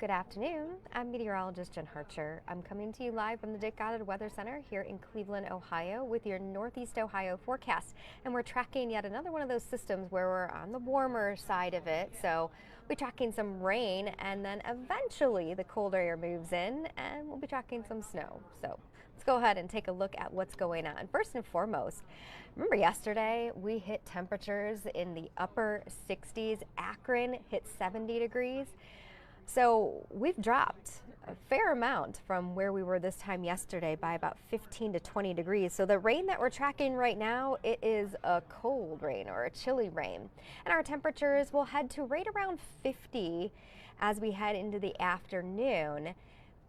Good afternoon. I'm meteorologist Jenn Harcher. I'm coming to you live from the Dick Goddard Weather Center here in Cleveland, Ohio with your Northeast Ohio forecast. And we're tracking yet another one of those systems where we're on the warmer side of it. So we'll be tracking some rain, and then eventually the colder air moves in and we'll be tracking some snow. So let's go ahead and take a look at what's going on. First and foremost, remember yesterday we hit temperatures in the upper 60s. Akron hit 70 degrees. So we've dropped a fair amount from where we were this time yesterday by about 15 to 20 degrees. So the rain that we're tracking right now, it is a cold rain or a chilly rain. And our temperatures will head to right around 50 as we head into the afternoon.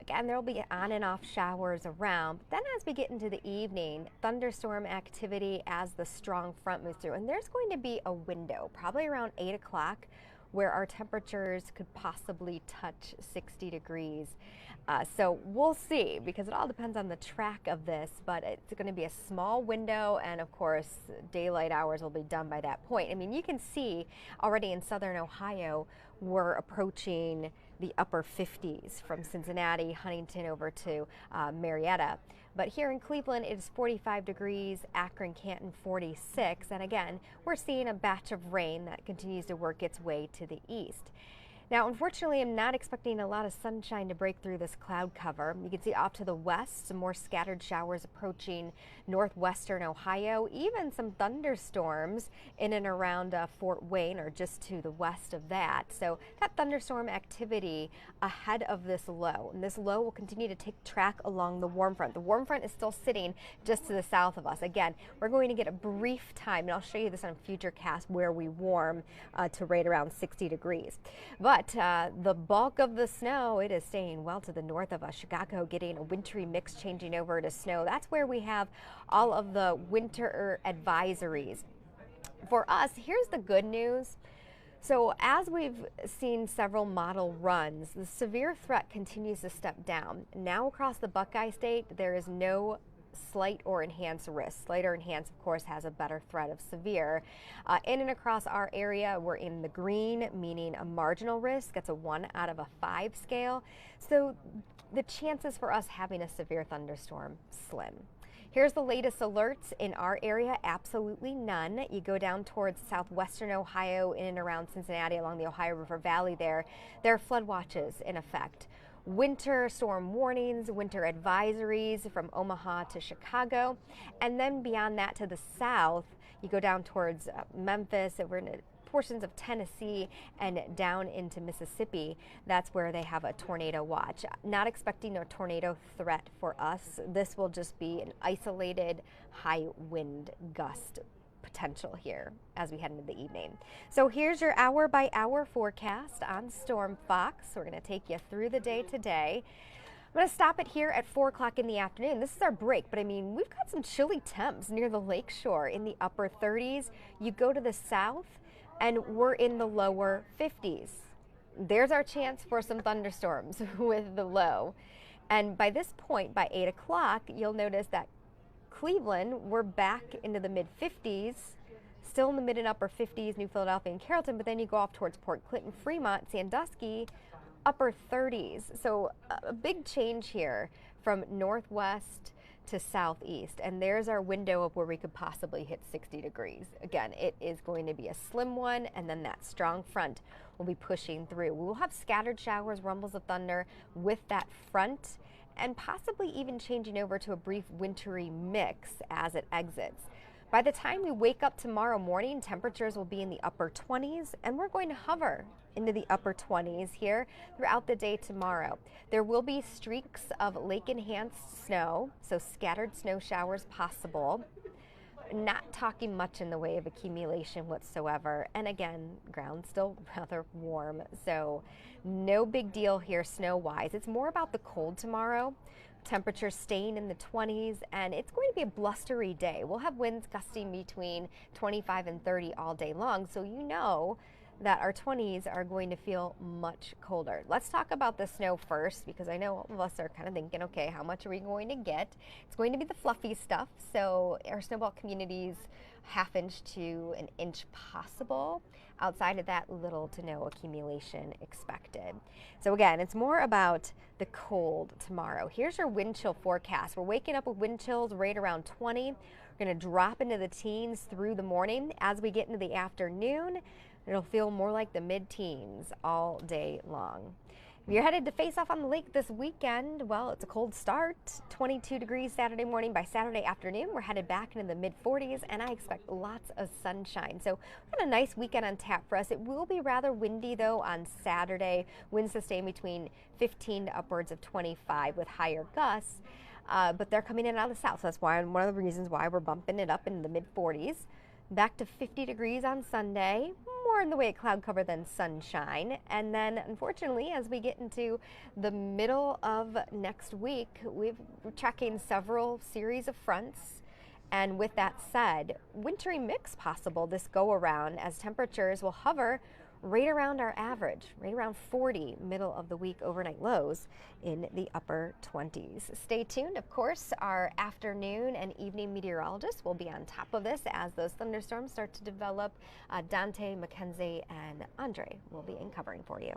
Again, there will be on and off showers around. But then as we get into the evening, thunderstorm activity as the strong front moves through. And there's going to be a window, probably around 8 o'clock, where our temperatures could possibly touch 60 degrees. So we'll see, because it all depends on the track of this, but it's going to be a small window, and of course daylight hours will be done by that point. I mean, you can see already in southern Ohio we're approaching the upper 50s from Cincinnati, Huntington over to Marietta. But here in Cleveland, it is 45 degrees, Akron, Canton 46. And again, we're seeing a batch of rain that continues to work its way to the east. Now, unfortunately, I'm not expecting a lot of sunshine to break through this cloud cover. You can see off to the west, some more scattered showers approaching northwestern Ohio, even some thunderstorms in and around Fort Wayne or just to the west of that. So that thunderstorm activity ahead of this low, and this low will continue to take track along the warm front. The warm front is still sitting just to the south of us. Again, we're going to get a brief time, and I'll show you this on FutureCast, where we warm to right around 60 degrees. But the bulk of the snow, it is staying well to the north of us. Chicago getting a wintry mix changing over to snow. That's where we have all of the winter advisories. For us, here's the good news. So as we've seen several model runs, the severe threat continues to step down. Now across the Buckeye State, there is no slight or enhanced risk. Slight or enhanced, of course, has a better threat of severe. In and across our area, we're in the green, meaning a marginal risk. That's a 1 out of a 5 scale. So the chances for us having a severe thunderstorm, slim. Here's the latest alerts in our area, absolutely none. You go down towards southwestern Ohio, in and around Cincinnati, along the Ohio River Valley there are flood watches in effect. Winter storm warnings, winter advisories from Omaha to Chicago. And then beyond that to the south, you go down towards Memphis, over into portions of Tennessee and down into Mississippi. That's where they have a tornado watch. Not expecting a tornado threat for us. This will just be an isolated high wind gust potential here as we head into the evening. So here's your hour by hour forecast on Storm Fox. We're going to take you through the day today. I'm going to stop it here at 4 o'clock in the afternoon. This is our break, but I mean, we've got some chilly temps near the lakeshore in the upper 30s. You go to the south and we're in the lower 50s. There's our chance for some thunderstorms with the low. And by this point, by 8 o'clock, you'll notice that Cleveland, we're back into the mid 50s, still in the mid and upper 50s, New Philadelphia and Carrollton, but then you go off towards Port Clinton, Fremont, Sandusky, upper 30s. So a big change here from northwest to southeast. And there's our window of where we could possibly hit 60 degrees. Again, it is going to be a slim one, and then that strong front will be pushing through. We will have scattered showers, rumbles of thunder with that front, and possibly even changing over to a brief wintry mix as it exits. By the time we wake up tomorrow morning, temperatures will be in the upper 20s, and we're going to hover into the upper 20s here throughout the day tomorrow. There will be streaks of lake-enhanced snow, so scattered snow showers possible. Not talking much in the way of accumulation whatsoever. And again, ground still rather warm, so no big deal here snow-wise. It's more about the cold tomorrow. Temperatures staying in the 20s, and it's going to be a blustery day. We'll have winds gusting between 25 and 30 all day long, so you know that our 20s are going to feel much colder. Let's talk about the snow first, because I know all of us are kind of thinking, okay, how much are we going to get? It's going to be the fluffy stuff, so our snowball communities, ½ inch to an inch possible. Outside of that, little to no accumulation expected. So again, it's more about the cold tomorrow. Here's your wind chill forecast. We're waking up with wind chills right around 20. We're going to drop into the teens through the morning. As we get into the afternoon, it'll feel more like the mid-teens all day long. If you're headed to face off on the lake this weekend, well, it's a cold start. 22 degrees Saturday morning. By Saturday afternoon, we're headed back into the mid-40s, and I expect lots of sunshine. So we've got a nice weekend on tap for us. It will be rather windy, though, on Saturday. Winds sustain between 15 to upwards of 25 with higher gusts. But they're coming in out of the south. So that's why one of the reasons why we're bumping it up into the mid-40s. Back to 50 degrees on Sunday, more in the way of cloud cover than sunshine. And then, unfortunately, as we get into the middle of next week, we're tracking several series of fronts. And with that said, wintry mix possible this go around, as temperatures will hover right around our average, right around 40 middle of the week overnight lows in the upper 20s. Stay tuned. Of course, our afternoon and evening meteorologists will be on top of this as those thunderstorms start to develop. Dante, Mackenzie, and Andre will be in covering for you.